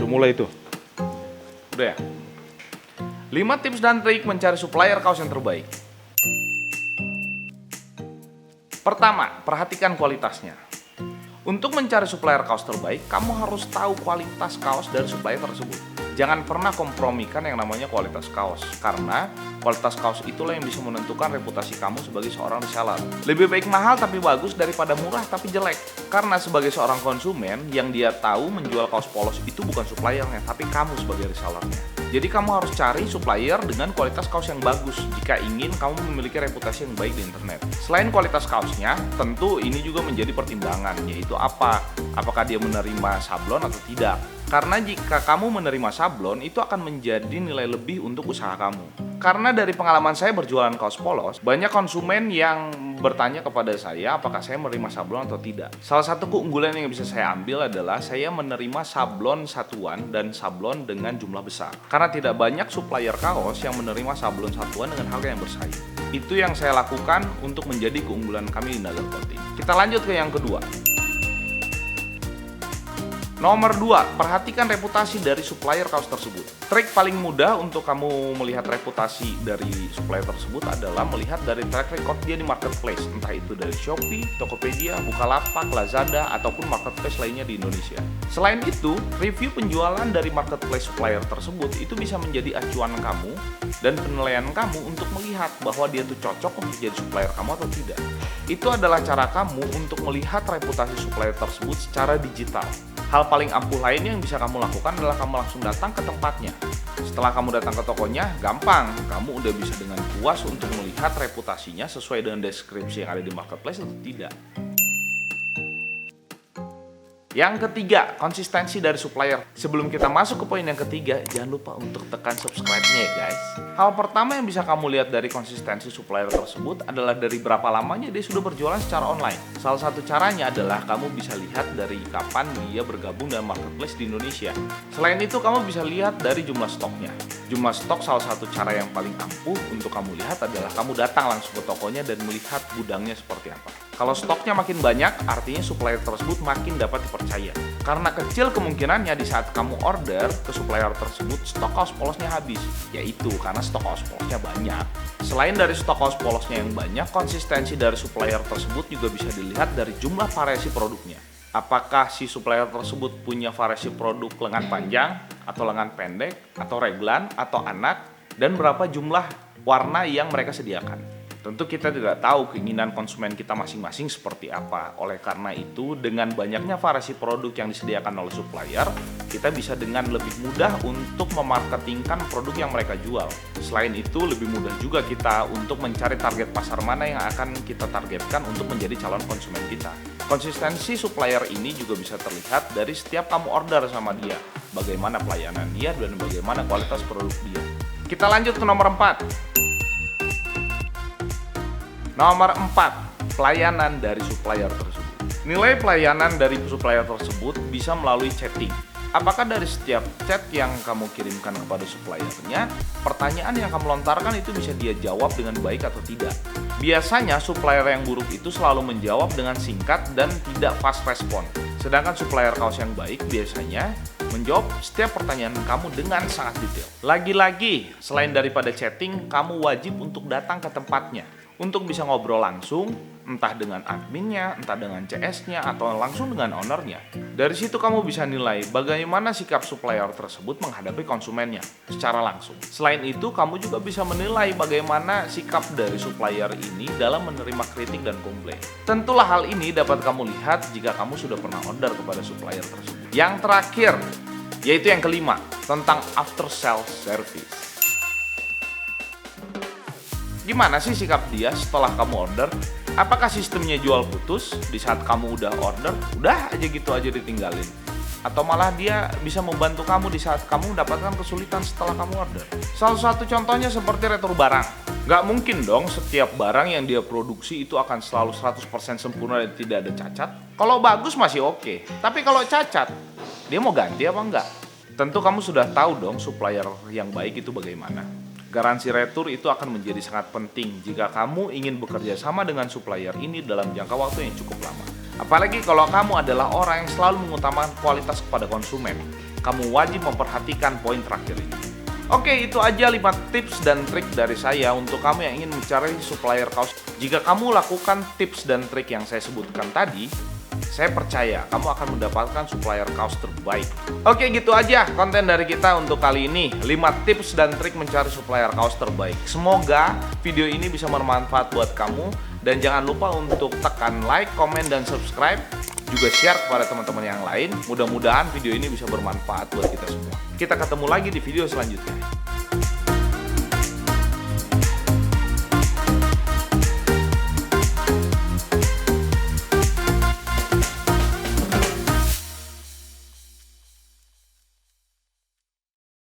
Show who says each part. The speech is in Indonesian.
Speaker 1: Langsung mulai itu. Udah ya? 5 tips dan trik mencari supplier kaos yang terbaik. Pertama, perhatikan kualitasnya. Untuk mencari supplier kaos terbaik, kamu harus tahu kualitas kaos dari supplier tersebut. Jangan pernah kompromikan yang namanya kualitas kaos, karena kualitas kaos itulah yang bisa menentukan reputasi kamu sebagai seorang reseller. Lebih baik mahal tapi bagus daripada murah tapi jelek. Karena sebagai seorang konsumen, yang dia tahu menjual kaos polos itu bukan suppliernya, tapi kamu sebagai resellernya. Jadi kamu harus cari supplier dengan kualitas kaos yang bagus jika ingin kamu memiliki reputasi yang baik di internet. Selain kualitas kaosnya, tentu ini juga menjadi pertimbangan, yaitu apa? Apakah dia menerima sablon atau tidak? Karena jika kamu menerima sablon, itu akan menjadi nilai lebih untuk usaha kamu. Karena dari pengalaman saya berjualan kaos polos, banyak konsumen yang bertanya kepada saya apakah saya menerima sablon atau tidak. Salah satu keunggulan yang bisa saya ambil adalah saya menerima sablon satuan dan sablon dengan jumlah besar. Karena tidak banyak supplier kaos yang menerima sablon satuan dengan harga yang bersaing. Itu yang saya lakukan untuk menjadi keunggulan kami di Nagar Clothing. Kita lanjut ke yang kedua. Nomor 2, perhatikan reputasi dari supplier kaos tersebut. Trik paling mudah untuk kamu melihat reputasi dari supplier tersebut adalah melihat dari track record dia di marketplace, entah itu dari Shopee, Tokopedia, Bukalapak, Lazada, ataupun marketplace lainnya di Indonesia. Selain itu, review penjualan dari marketplace supplier tersebut itu bisa menjadi acuan kamu dan penilaian kamu untuk melihat bahwa dia tuh cocok untuk jadi supplier kamu atau tidak. Itu adalah cara kamu untuk melihat reputasi supplier tersebut secara digital. Hal paling ampuh lainnya yang bisa kamu lakukan adalah kamu langsung datang ke tempatnya. Setelah kamu datang ke tokonya, gampang. Kamu udah bisa dengan puas untuk melihat reputasinya sesuai dengan deskripsi yang ada di marketplace atau tidak. Yang ketiga, konsistensi dari supplier. Sebelum kita masuk ke poin yang ketiga, jangan lupa untuk tekan subscribe-nya ya guys. Hal pertama yang bisa kamu lihat dari konsistensi supplier tersebut adalah dari berapa lamanya dia sudah berjualan secara online. Salah satu caranya adalah kamu bisa lihat dari kapan dia bergabung dengan marketplace di Indonesia. Selain itu, kamu bisa lihat dari jumlah stoknya. Jumlah stok salah satu cara yang paling ampuh untuk kamu lihat adalah kamu datang langsung ke tokonya dan melihat gudangnya seperti apa. Kalau stoknya makin banyak, artinya supplier tersebut makin dapat dipercaya. Karena kecil kemungkinannya di saat kamu order ke supplier tersebut, stok kaos polosnya habis. Yaitu karena stok kaos polosnya banyak. Selain dari stok kaos polosnya yang banyak, konsistensi dari supplier tersebut juga bisa dilihat dari jumlah variasi produknya. Apakah si supplier tersebut punya variasi produk lengan panjang, atau lengan pendek, atau reglan, atau anak, dan berapa jumlah warna yang mereka sediakan. Tentu kita tidak tahu keinginan konsumen kita masing-masing seperti apa. Oleh karena itu, dengan banyaknya variasi produk yang disediakan oleh supplier, kita bisa dengan lebih mudah untuk memarketingkan produk yang mereka jual. Selain itu, lebih mudah juga kita untuk mencari target pasar mana yang akan kita targetkan untuk menjadi calon konsumen kita. Konsistensi supplier ini juga bisa terlihat dari setiap kamu order sama dia. Bagaimana pelayanan dia dan bagaimana kualitas produk dia. Kita lanjut ke nomor 4. Nomor 4, pelayanan dari supplier tersebut. Nilai pelayanan dari supplier tersebut bisa melalui chatting. Apakah dari setiap chat yang kamu kirimkan kepada suppliernya, pertanyaan yang kamu lontarkan itu bisa dia jawab dengan baik atau tidak? Biasanya supplier yang buruk itu selalu menjawab dengan singkat dan tidak fast respon. Sedangkan supplier kaos yang baik biasanya menjawab setiap pertanyaan kamu dengan sangat detail. Lagi-lagi, selain daripada chatting, kamu wajib untuk datang ke tempatnya untuk bisa ngobrol langsung, entah dengan adminnya, entah dengan CS-nya, atau langsung dengan ownernya. Dari situ kamu bisa nilai bagaimana sikap supplier tersebut menghadapi konsumennya secara langsung. Selain itu, kamu juga bisa menilai bagaimana sikap dari supplier ini dalam menerima kritik dan komplain. Tentulah hal ini dapat kamu lihat jika kamu sudah pernah order kepada supplier tersebut. Yang terakhir, yaitu yang kelima, tentang after sales service. Gimana sih sikap dia setelah kamu order? Apakah sistemnya jual putus di saat kamu udah order, udah aja gitu aja ditinggalin? Atau malah dia bisa membantu kamu di saat kamu mendapatkan kesulitan setelah kamu order? Salah satu contohnya seperti retur barang. Nggak mungkin dong setiap barang yang dia produksi itu akan selalu 100% sempurna dan tidak ada cacat. Kalau bagus masih oke, tapi kalau cacat, dia mau ganti apa enggak? Tentu kamu sudah tahu dong supplier yang baik itu bagaimana. Garansi retur itu akan menjadi sangat penting jika kamu ingin bekerja sama dengan supplier ini dalam jangka waktu yang cukup lama. Apalagi kalau kamu adalah orang yang selalu mengutamakan kualitas kepada konsumen. kamu wajib memperhatikan poin terakhir ini. Oke, itu aja 5 tips dan trik dari saya untuk kamu yang ingin mencari supplier kaos. Jika kamu lakukan tips dan trik yang saya sebutkan tadi, saya percaya kamu akan mendapatkan supplier kaos terbaik. Oke, gitu aja konten dari kita untuk kali ini. 5 tips dan trik mencari supplier kaos terbaik. Semoga video ini bisa bermanfaat buat kamu. Dan jangan lupa untuk tekan like, komen, dan subscribe. Juga share kepada teman-teman yang lain. Mudah-mudahan video ini bisa bermanfaat buat kita semua. Kita ketemu lagi di video selanjutnya.